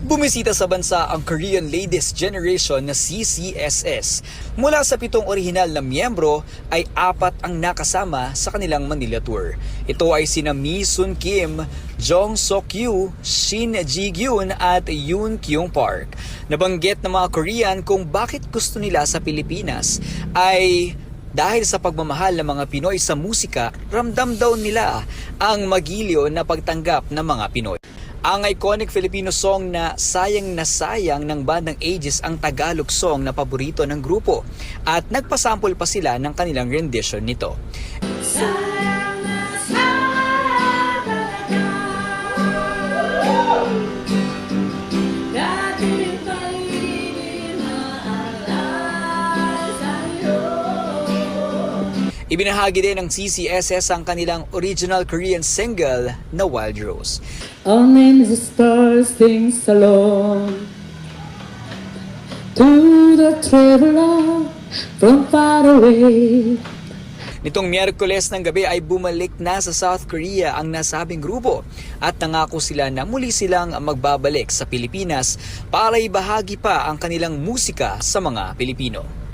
Bumisita sa bansa ang Korean Ladies Generation na CCSS. Mula sa 7 orihinal na miyembro ay 4 ang nakasama sa kanilang Manila Tour. Ito ay sina Mi Sun Kim, Jong Sok-yu, Shin Ji-gyun at Yoon Kyung Park. Nabanggit ng mga Korean kung bakit gusto nila sa Pilipinas ay dahil sa pagmamahal ng mga Pinoy sa musika, ramdam daw nila ang magiliw na pagtanggap ng mga Pinoy. Ang iconic Filipino song na Sayang na Sayang ng bandang Aegis ang Tagalog song na paborito ng grupo at nagpasample pa sila ng kanilang rendition nito. Sayang na sayang talaga, dati pa'y di maalala sa'yo. Ibinahagi din ng CCSS ang kanilang original Korean single na Wild Rose. All names the stars sings alone to the traveler from far away. Nitong Miyerkules ng gabi ay bumalik na sa South Korea ang nasabing grupo at nangako sila na muli silang magbabalik sa Pilipinas para ibahagi pa ang kanilang musika sa mga Pilipino.